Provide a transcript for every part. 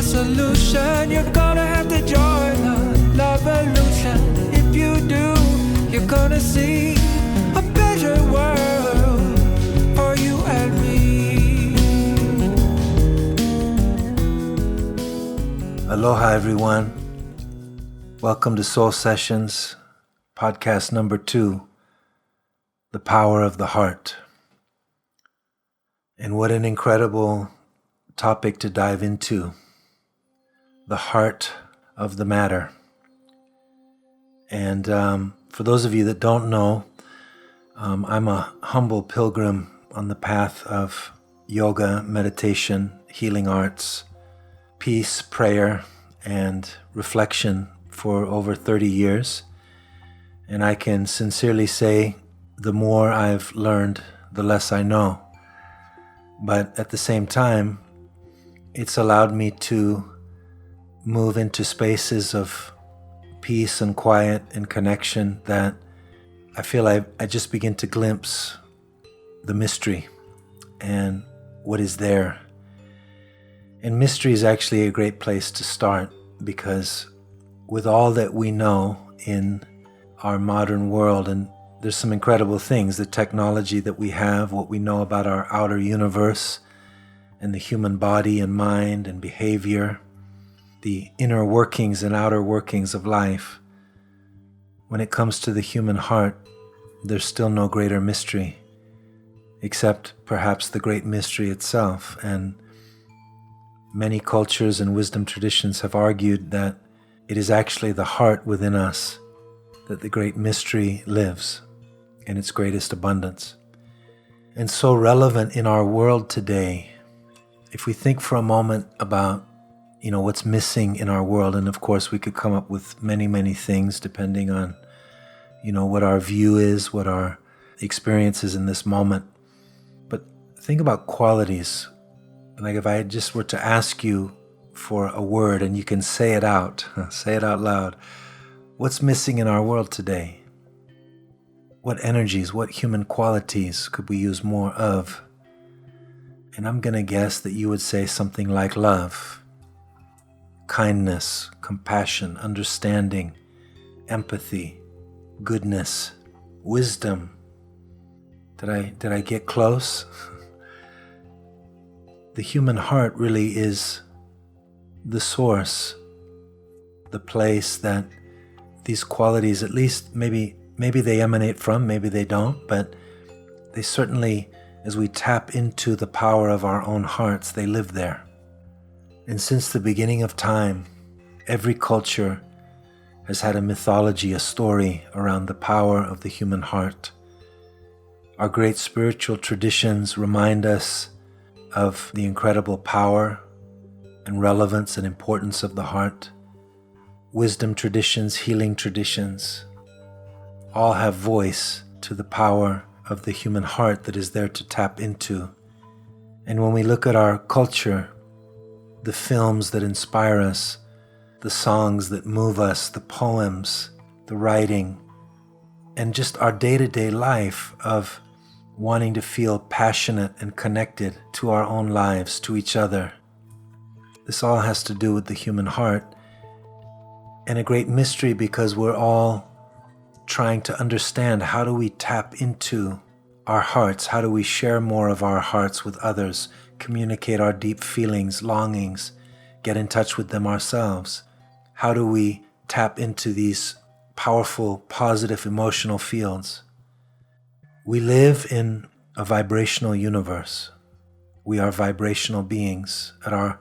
solution. You're gonna have to join the Lovolution. If you do, you're gonna see a better world for you and me. Aloha, everyone. Welcome to Soul Sessions, podcast number 2, The Power of the Heart. And what an incredible topic to dive into, the heart of the matter. And for those of you that don't know, I'm a humble pilgrim on the path of yoga, meditation, healing arts, peace, prayer, and reflection for over 30 years. And I can sincerely say the more I've learned, the less I know. But at the same time, it's allowed me to move into spaces of peace and quiet and connection that I feel I just begin to glimpse the mystery and what is there. And mystery is actually a great place to start, because with all that we know in our modern world, and there's some incredible things, the technology that we have, what we know about our outer universe and the human body and mind and behavior, the inner workings and outer workings of life. When it comes to the human heart, there's still no greater mystery, except perhaps the great mystery itself. And many cultures and wisdom traditions have argued that it is actually the heart within us that the great mystery lives in its greatest abundance. And so relevant in our world today, if we think for a moment about, what's missing in our world, and of course we could come up with many, many things depending on, what our view is, what our experience is in this moment. But think about qualities. Like if I just were to ask you for a word and you can say it out, say it out loud. What's missing in our world today? What energies, what human qualities could we use more of? And I'm going to guess that you would say something like love, kindness, compassion, understanding, empathy, goodness, wisdom. Did I get close? The human heart really is the source, the place that these qualities, at least maybe they emanate from, maybe they don't, but they certainly, as we tap into the power of our own hearts, they live there. And since the beginning of time, every culture has had a mythology, a story around the power of the human heart. Our great spiritual traditions remind us of the incredible power and relevance and importance of the heart. Wisdom traditions, healing traditions, all have voice to the power of the human heart that is there to tap into. And when we look at our culture, the films that inspire us, the songs that move us, the poems, the writing, and just our day-to-day life of wanting to feel passionate and connected to our own lives, to each other. This all has to do with the human heart, and a great mystery, because we're all trying to understand, how do we tap into our hearts? How do we share more of our hearts with others, communicate our deep feelings, longings, get in touch with them ourselves? How do we tap into these powerful, positive emotional fields? We live in a vibrational universe. We are vibrational beings. At our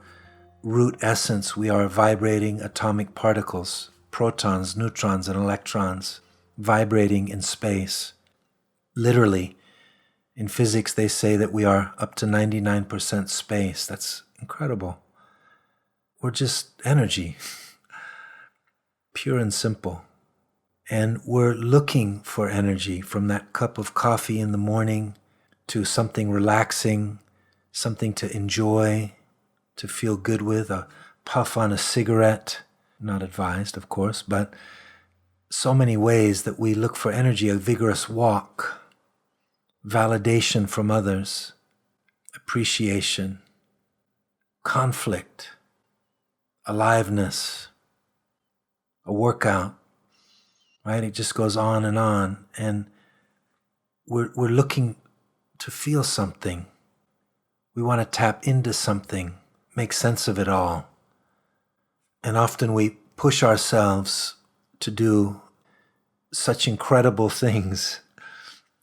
root essence, we are vibrating atomic particles, protons, neutrons, and electrons, vibrating in space. Literally, in physics, they say that we are up to 99% space. That's incredible. We're just energy, pure and simple. And we're looking for energy, from that cup of coffee in the morning to something relaxing, something to enjoy, to feel good with, a puff on a cigarette, not advised, of course, but so many ways that we look for energy, a vigorous walk, validation from others, appreciation, conflict, aliveness, a workout, right? It just goes on, and we're looking to feel something. We want to tap into something, make sense of it all. And often we push ourselves to do such incredible things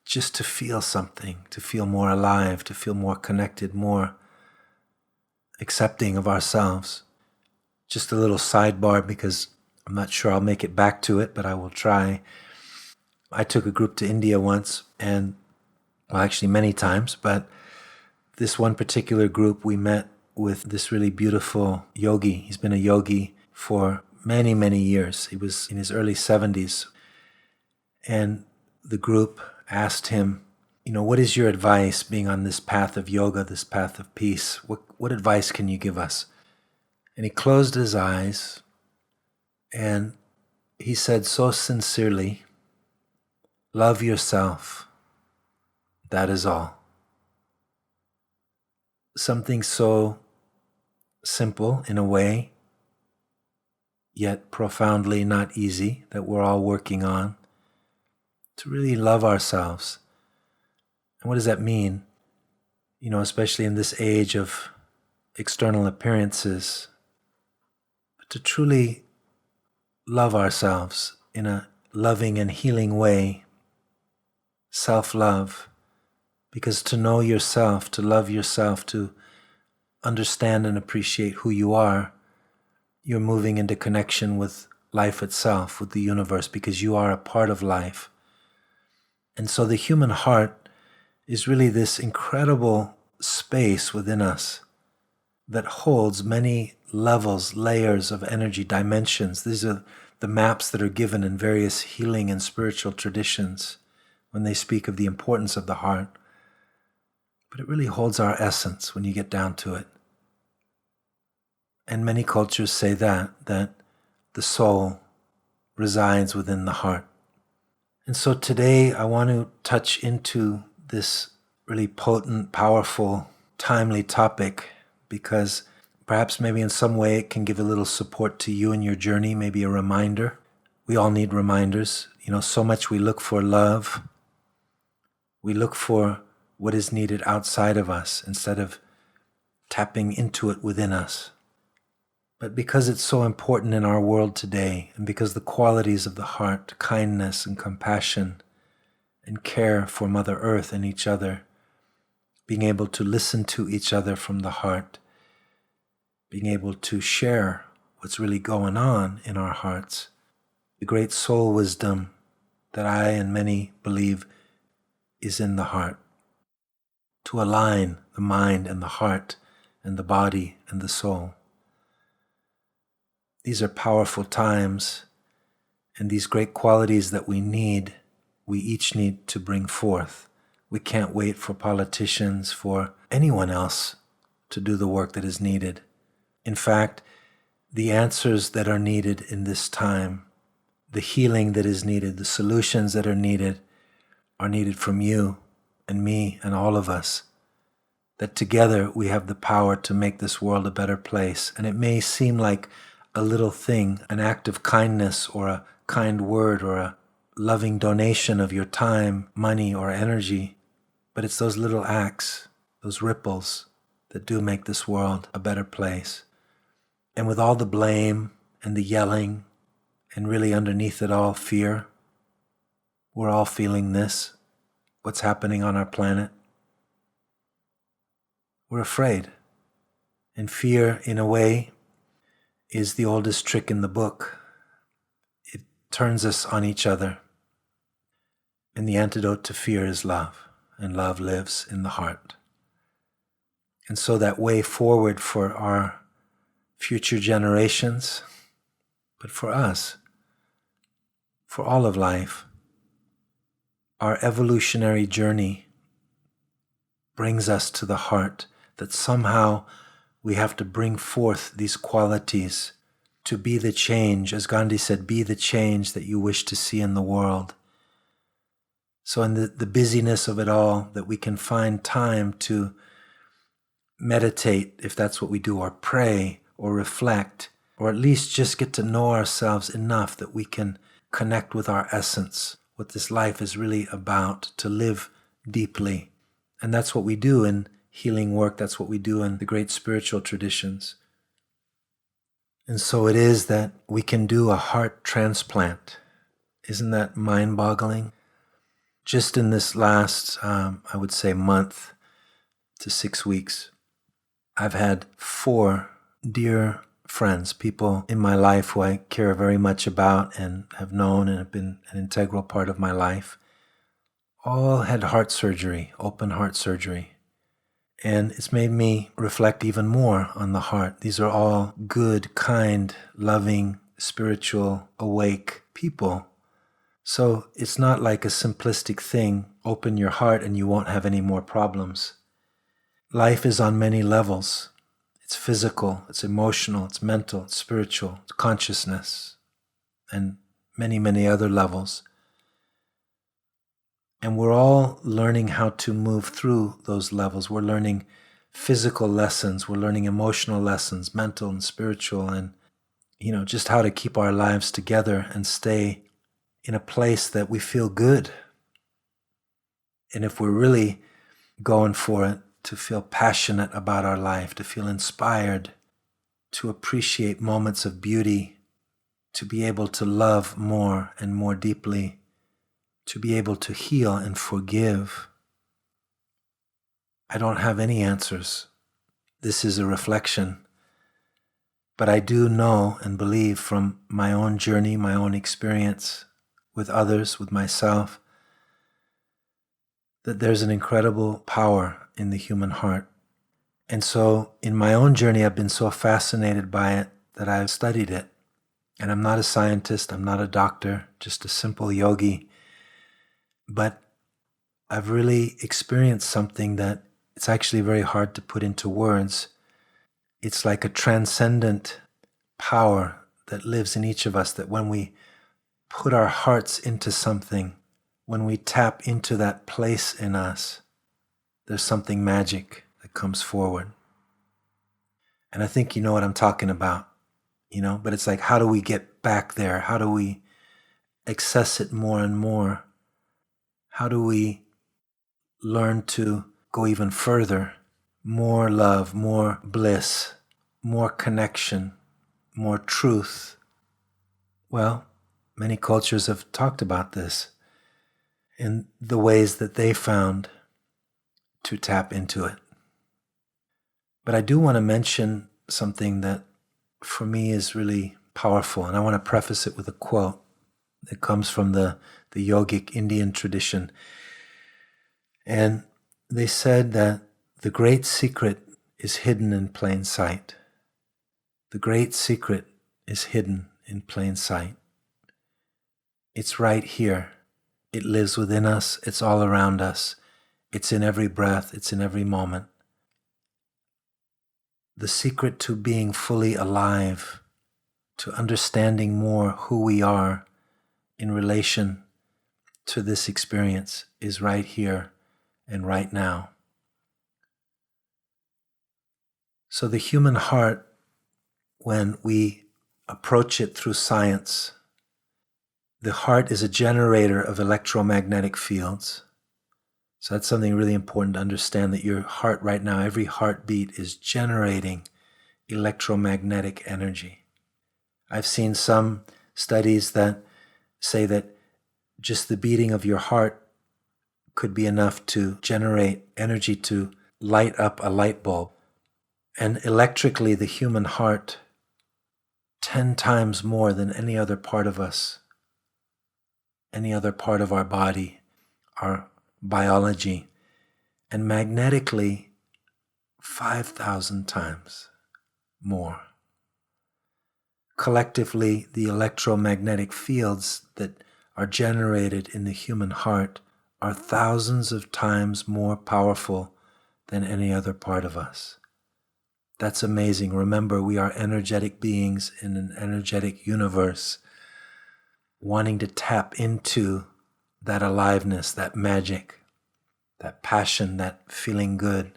just to feel something, to feel more alive, to feel more connected, more accepting of ourselves. Just a little sidebar, because I'm not sure I'll make it back to it, but I will try. I took a group to India once, and well, actually many times, but this one particular group, we met with this really beautiful yogi. He's been a yogi for many, many years. He was in his early 70s. And the group asked him, what is your advice being on this path of yoga, this path of peace? What advice can you give us? And he closed his eyes and he said so sincerely, love yourself. That is all. Something so simple in a way, yet profoundly not easy, that we're all working on, to really love ourselves. And what does that mean? Especially in this age of external appearances, but to truly love ourselves in a loving and healing way, self-love. Because to know yourself, to love yourself, to understand and appreciate who you are, you're moving into connection with life itself, with the universe, because you are a part of life. And so the human heart is really this incredible space within us that holds many levels, layers of energy, dimensions. These are the maps that are given in various healing and spiritual traditions when they speak of the importance of the heart. But it really holds our essence when you get down to it. And many cultures say that the soul resides within the heart. And so today I want to touch into this really potent, powerful, timely topic, because perhaps maybe in some way it can give a little support to you in your journey, maybe a reminder. We all need reminders. So much we look for love. We look for what is needed outside of us instead of tapping into it within us. But because it's so important in our world today, and because the qualities of the heart, kindness and compassion and care for Mother Earth and each other, being able to listen to each other from the heart, being able to share what's really going on in our hearts, the great soul wisdom that I and many believe is in the heart, to align the mind and the heart and the body and the soul. These are powerful times, and these great qualities that we each need to bring forth. We can't wait for politicians, for anyone else to do the work that is needed. In fact, the answers that are needed in this time, the healing that is needed, the solutions that are needed from you and me and all of us. That together we have the power to make this world a better place. And it may seem like a little thing, an act of kindness or a kind word or a loving donation of your time, money, or energy. But it's those little acts, those ripples, that do make this world a better place. And with all the blame and the yelling, and really underneath it all, fear, we're all feeling this, what's happening on our planet. We're afraid. And fear, in a way, is the oldest trick in the book. It turns us on each other. And the antidote to fear is love, and love lives in the heart. And so that way forward for our future generations, but for us, for all of life, our evolutionary journey brings us to the heart, that somehow we have to bring forth these qualities to be the change. As Gandhi said, be the change that you wish to see in the world. So in the busyness of it all, that we can find time to meditate, if that's what we do, or pray, or reflect, or at least just get to know ourselves enough that we can connect with our essence, what this life is really about, to live deeply. And that's what we do in healing work. That's what we do in the great spiritual traditions. And so it is that we can do a heart transplant. Isn't that mind-boggling? Just in this last, I would say, month to 6 weeks, I've had 4 dear friends, people in my life who I care very much about and have known and have been an integral part of my life, all had heart surgery, open heart surgery. And it's made me reflect even more on the heart. These are all good, kind, loving, spiritual, awake people. So it's not like a simplistic thing, open your heart and you won't have any more problems. Life is on many levels. It's physical, it's emotional, it's mental, it's spiritual, it's consciousness, and many, many other levels. And we're all learning how to move through those levels. We're learning physical lessons, we're learning emotional lessons, mental and spiritual, and just how to keep our lives together and stay in a place that we feel good. And if we're really going for it, to feel passionate about our life, to feel inspired, to appreciate moments of beauty, to be able to love more and more deeply, to be able to heal and forgive. I don't have any answers. This is a reflection. But I do know and believe from my own journey, my own experience with others, with myself, that there's an incredible power in the human heart. And so in my own journey, I've been so fascinated by it that I've studied it. And I'm not a scientist, I'm not a doctor, just a simple yogi. But I've really experienced something that it's actually very hard to put into words. It's like a transcendent power that lives in each of us, that when we put our hearts into something, when we tap into that place in us, there's something magic that comes forward. And I think you know what I'm talking about, but it's like, how do we get back there? How do we access it more and more? How do we learn to go even further? More love, more bliss, more connection, more truth. Well, many cultures have talked about this in the ways that they found to tap into it. But I do want to mention something that for me is really powerful, and I want to preface it with a quote that comes from the yogic Indian tradition. And they said that the great secret is hidden in plain sight. The great secret is hidden in plain sight. It's right here. It lives within us. It's all around us. It's in every breath. It's in every moment. The secret to being fully alive, to understanding more who we are in relation to this experience, is right here and right now. So the human heart, when we approach it through science, the heart is a generator of electromagnetic fields. So that's something really important to understand, that your heart right now, every heartbeat is generating electromagnetic energy. I've seen some studies that say that just the beating of your heart could be enough to generate energy to light up a light bulb. And electrically, the human heart, 10 times more than any other part of us, any other part of our body, our biology, and magnetically 5,000 times more. Collectively, the electromagnetic fields that are generated in the human heart are thousands of times more powerful than any other part of us. That's amazing. Remember, we are energetic beings in an energetic universe, wanting to tap into that aliveness, that magic, that passion, that feeling good.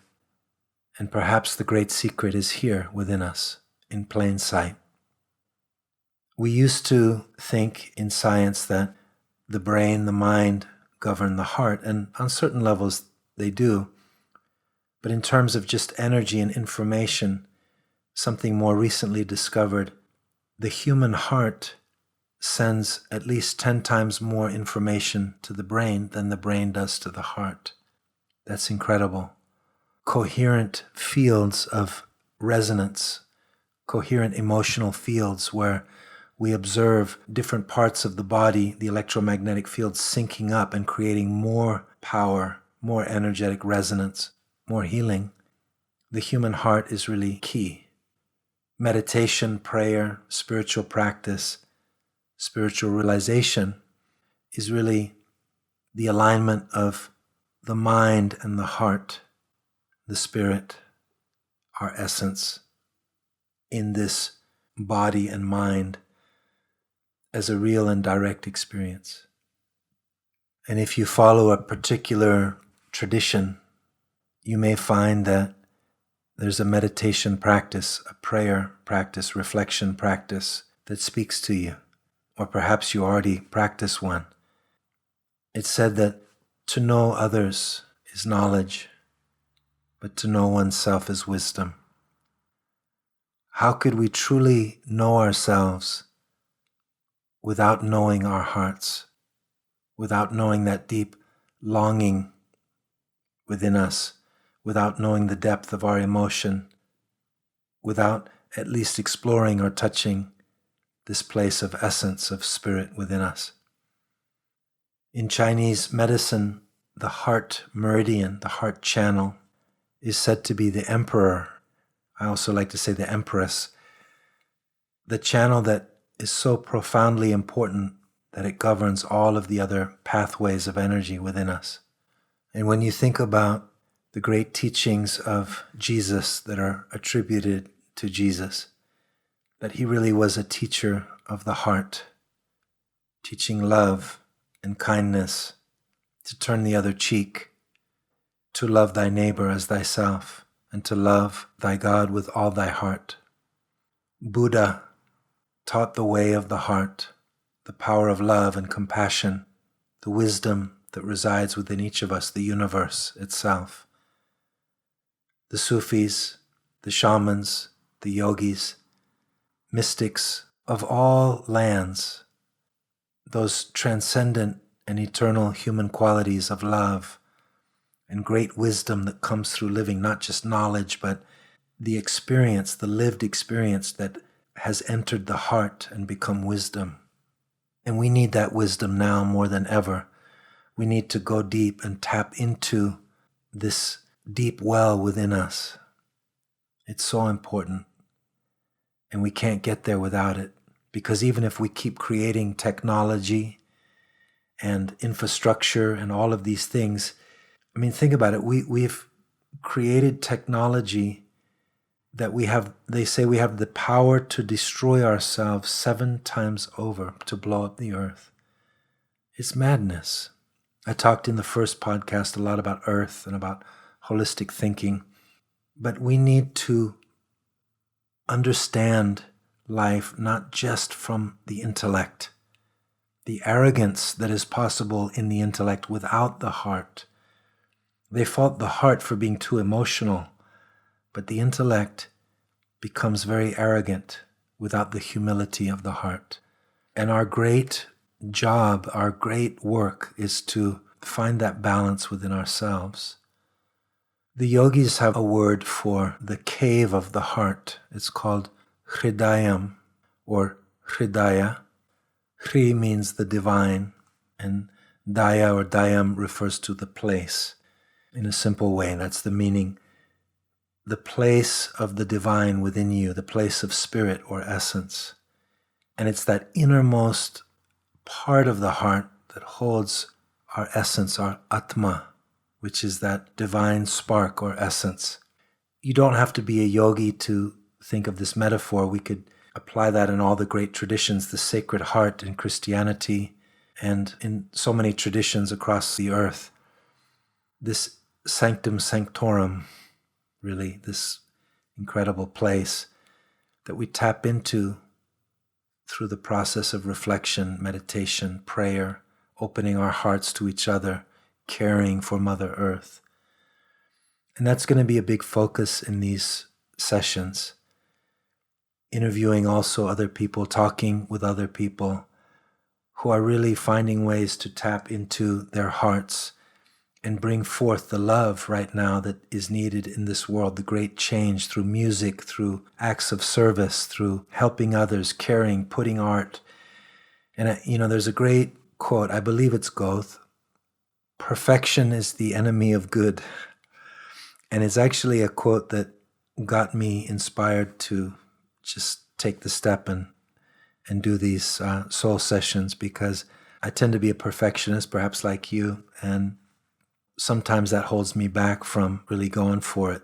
And perhaps the great secret is here within us, in plain sight. We used to think in science that the brain, the mind govern the heart, and on certain levels they do. But in terms of just energy and information, something more recently discovered, the human heart sends at least 10 times more information to the brain than the brain does to the heart. That's incredible. Coherent fields of resonance, coherent emotional fields where we observe different parts of the body, the electromagnetic fields syncing up and creating more power, more energetic resonance, more healing. The human heart is really key. Meditation, prayer, spiritual practice, spiritual realization is really the alignment of the mind and the heart, the spirit, our essence, in this body and mind as a real and direct experience. And if you follow a particular tradition, you may find that there's a meditation practice, a prayer practice, reflection practice that speaks to you, or perhaps you already practice one. It's said that to know others is knowledge, but to know oneself is wisdom. How could we truly know ourselves without knowing our hearts, without knowing that deep longing within us, without knowing the depth of our emotion, without at least exploring or touching this place of essence, of spirit within us? In Chinese medicine, the heart meridian, the heart channel, is said to be the emperor. I also like to say the empress. The channel that is so profoundly important that it governs all of the other pathways of energy within us. And when you think about the great teachings of Jesus that are attributed to Jesus, that he really was a teacher of the heart, teaching love and kindness, to turn the other cheek, to love thy neighbor as thyself, and to love thy God with all thy heart. Buddha taught the way of the heart, the power of love and compassion, the wisdom that resides within each of us, the universe itself. The Sufis, the shamans, the yogis, mystics of all lands, those transcendent and eternal human qualities of love and great wisdom that comes through living, not just knowledge, but the experience, the lived experience that has entered the heart and become wisdom. And we need that wisdom now more than ever. We need to go deep and tap into this deep well within us. It's so important. And we can't get there without it. Because even if we keep creating technology and infrastructure and all of these things, I mean, think about it. We've created technology that they say we have the power to destroy ourselves 7 times over, to blow up the earth. It's madness. I talked in the first podcast a lot about earth and about holistic thinking, but we need to understand life not just from the intellect, the arrogance that is possible in the intellect without the heart. They fault the heart for being too emotional, but the intellect becomes very arrogant without the humility of the heart. And our great job, our great work is to find that balance within ourselves. The yogis have a word for the cave of the heart. It's called hridayam or hridaya. Hri means the divine, and daya or dayam refers to the place. In a simple way, that's the meaning. The place of the divine within you, the place of spirit or essence. And it's that innermost part of the heart that holds our essence, our atma, which is that divine spark or essence. You don't have to be a yogi to think of this metaphor. We could apply that in all the great traditions, the Sacred Heart in Christianity and in so many traditions across the earth. This sanctum sanctorum, really, this incredible place that we tap into through the process of reflection, meditation, prayer, opening our hearts to each other, caring for Mother Earth. And that's going to be a big focus in these sessions. Interviewing also other people, talking with other people who are really finding ways to tap into their hearts and bring forth the love right now that is needed in this world, the great change through music, through acts of service, through helping others, caring, putting art. And, there's a great quote, I believe it's Goethe, perfection is the enemy of good. And it's actually a quote that got me inspired to just take the step and do these soul sessions, because I tend to be a perfectionist, perhaps like you, and sometimes that holds me back from really going for it.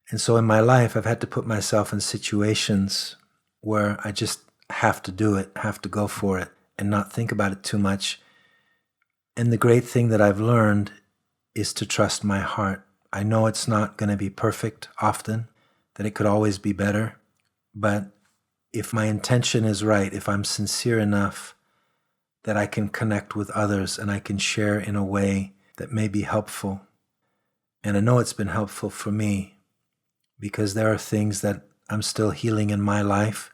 And so in my life, I've had to put myself in situations where I just have to do it, have to go for it, and not think about it too much. And the great thing that I've learned is to trust my heart. I know it's not going to be perfect often, that it could always be better, but if my intention is right, if I'm sincere enough that I can connect with others and I can share in a way that may be helpful. And I know it's been helpful for me, because there are things that I'm still healing in my life,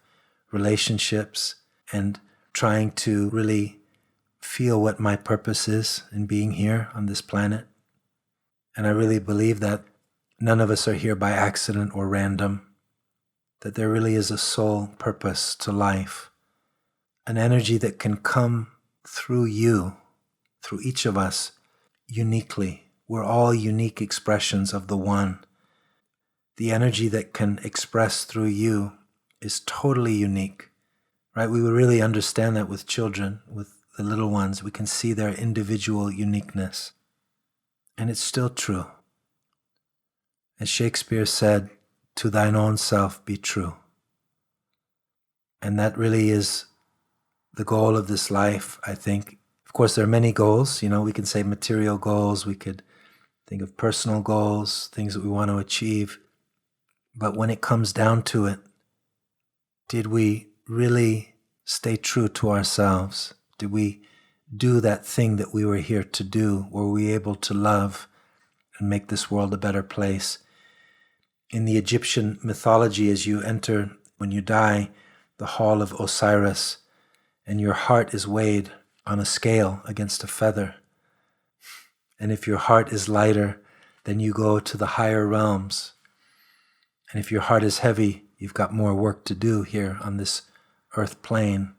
relationships, and trying to really feel what my purpose is in being here on this planet. And I really believe that none of us are here by accident or random, that there really is a soul purpose to life, an energy that can come through you, through each of us, uniquely. We're all unique expressions of the one. The energy that can express through you is totally unique, right? We would really understand that with children, with the little ones. We can see their individual uniqueness. And it's still true. As Shakespeare said, to thine own self be true. And that really is the goal of this life, I think. Of course, there are many goals. We can say material goals. We could think of personal goals, things that we want to achieve. But when it comes down to it, did we really stay true to ourselves? Did we do that thing that we were here to do? Were we able to love and make this world a better place? In the Egyptian mythology, as you enter, when you die, the hall of Osiris, and your heart is weighed on a scale against a feather. And if your heart is lighter, then you go to the higher realms. And if your heart is heavy, you've got more work to do here on this earth plane,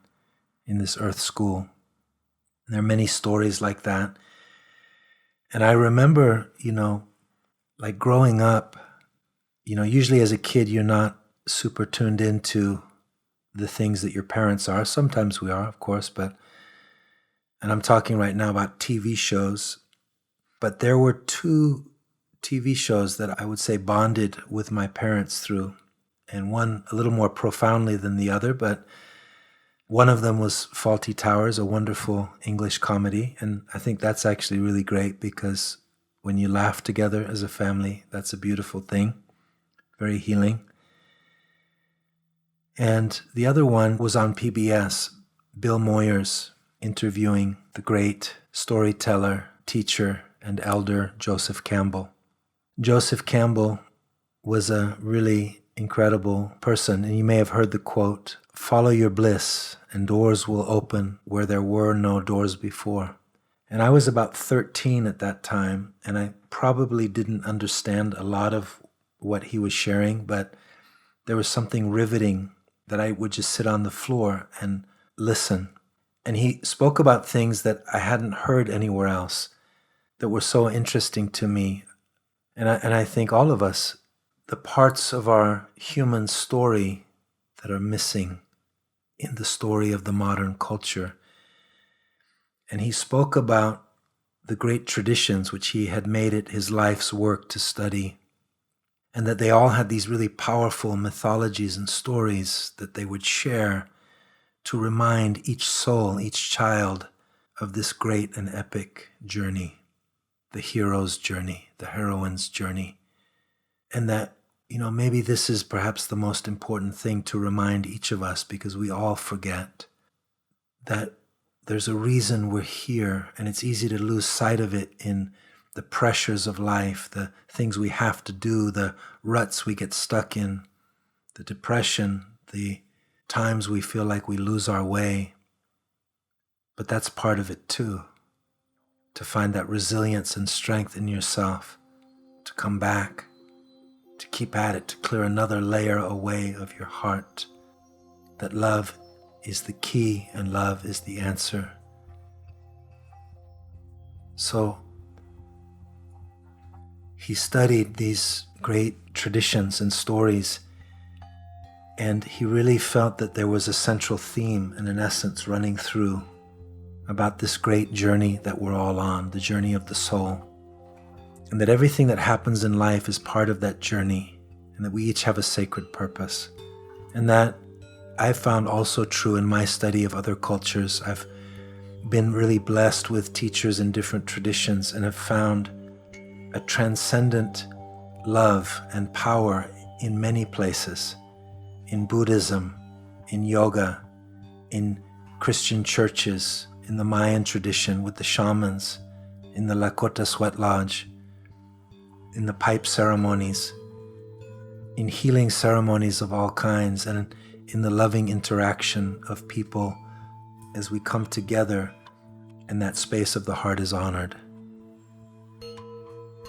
in this earth school. And there are many stories like that. And I remember, like growing up, usually as a kid, you're not super tuned into the things that your parents are. Sometimes we are, of course, and I'm talking right now about TV shows, but there were two TV shows that I would say bonded with my parents through, and one a little more profoundly than the other, but one of them was Fawlty Towers, a wonderful English comedy, and I think that's actually really great, because when you laugh together as a family, that's a beautiful thing, very healing. And the other one was on PBS, Bill Moyers interviewing the great storyteller, teacher, and elder Joseph Campbell. Joseph Campbell was a really incredible person, and you may have heard the quote, "Follow your bliss, and doors will open where there were no doors before." And I was about 13 at that time, and I probably didn't understand a lot of what he was sharing, but there was something riveting that I would just sit on the floor and listen. And he spoke about things that I hadn't heard anywhere else that were so interesting to me. And I think all of us, the parts of our human story that are missing in the story of the modern culture. And he spoke about the great traditions which he had made it his life's work to study, and that they all had these really powerful mythologies and stories that they would share to remind each soul, each child, of this great and epic journey, the hero's journey, the heroine's journey. And that Maybe this is perhaps the most important thing to remind each of us, because we all forget that there's a reason we're here, and it's easy to lose sight of it in the pressures of life, the things we have to do, the ruts we get stuck in, the depression, the times we feel like we lose our way. But that's part of it too, to find that resilience and strength in yourself, to come back, to keep at it, to clear another layer away of your heart, that love is the key and love is the answer. So he studied these great traditions and stories, and he really felt that there was a central theme and an essence running through about this great journey that we're all on, the journey of the soul. And that everything that happens in life is part of that journey, and that we each have a sacred purpose. And that I found also true in my study of other cultures. I've been really blessed with teachers in different traditions and have found a transcendent love and power in many places. In Buddhism, in yoga, in Christian churches, in the Mayan tradition with the shamans, in the Lakota Sweat Lodge, in the pipe ceremonies, in healing ceremonies of all kinds, and in the loving interaction of people as we come together and that space of the heart is honored.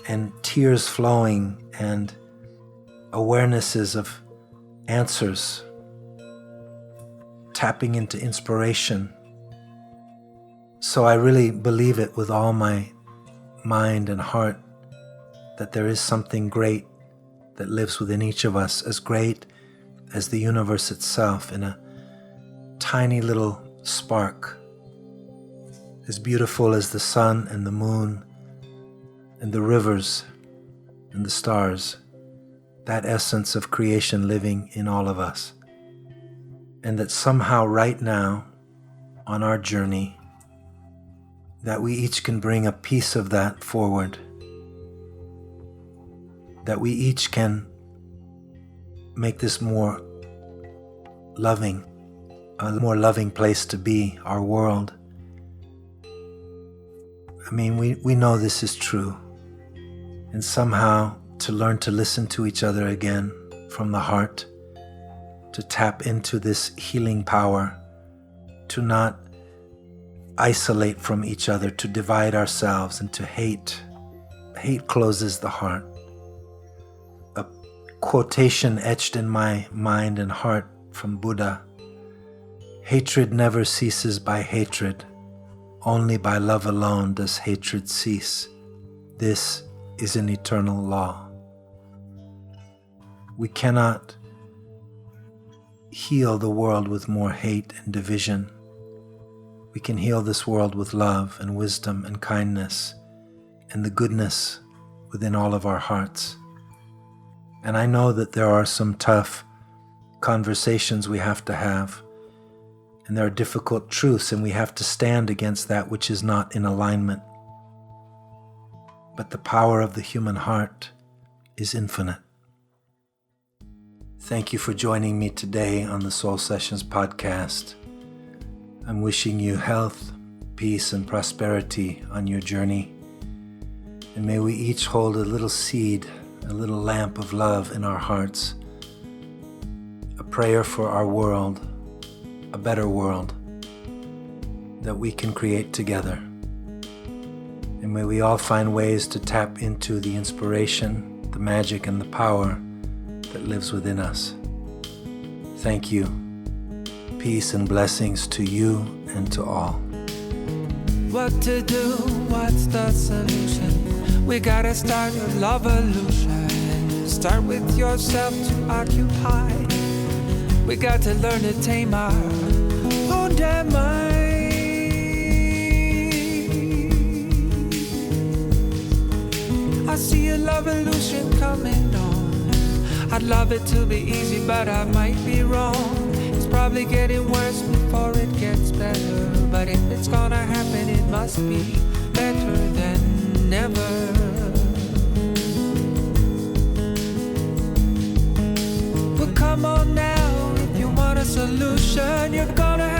And tears flowing and awarenesses of answers, tapping into inspiration. So I really believe it with all my mind and heart that there is something great that lives within each of us, as great as the universe itself, in a tiny little spark, as beautiful as the sun and the moon and the rivers and the stars, that essence of creation living in all of us. And that somehow right now on our journey, that we each can bring a piece of that forward, that we each can make this more loving, a more loving place to be, our world. I mean, we know this is true. And somehow to learn to listen to each other again from the heart, to tap into this healing power, to not isolate from each other, to divide ourselves and to hate. Hate closes the heart. A quotation etched in my mind and heart from Buddha: hatred never ceases by hatred. Only by love alone does hatred cease. This is an eternal law. We cannot heal the world with more hate and division. We can heal this world with love and wisdom and kindness and the goodness within all of our hearts. And I know that there are some tough conversations we have to have, and there are difficult truths, and we have to stand against that which is not in alignment. But the power of the human heart is infinite. Thank you for joining me today on the Soul Sessions podcast. I'm wishing you health, peace, and prosperity on your journey. And may we each hold a little seed, a little lamp of love in our hearts, a prayer for our world, a better world that we can create together. And may we all find ways to tap into the inspiration, the magic, and the power that lives within us. Thank you. Peace and blessings to you and to all. What to do? What's the solution? We gotta start a love illusion. Start with yourself to occupy. We got to learn to tame our own damn mind. I see a love illusion coming on. I'd love it to be easy, but I might be wrong. It's probably getting worse before it gets better. But if it's gonna happen, it must be better than never. Come on now, if you want a solution, you're gonna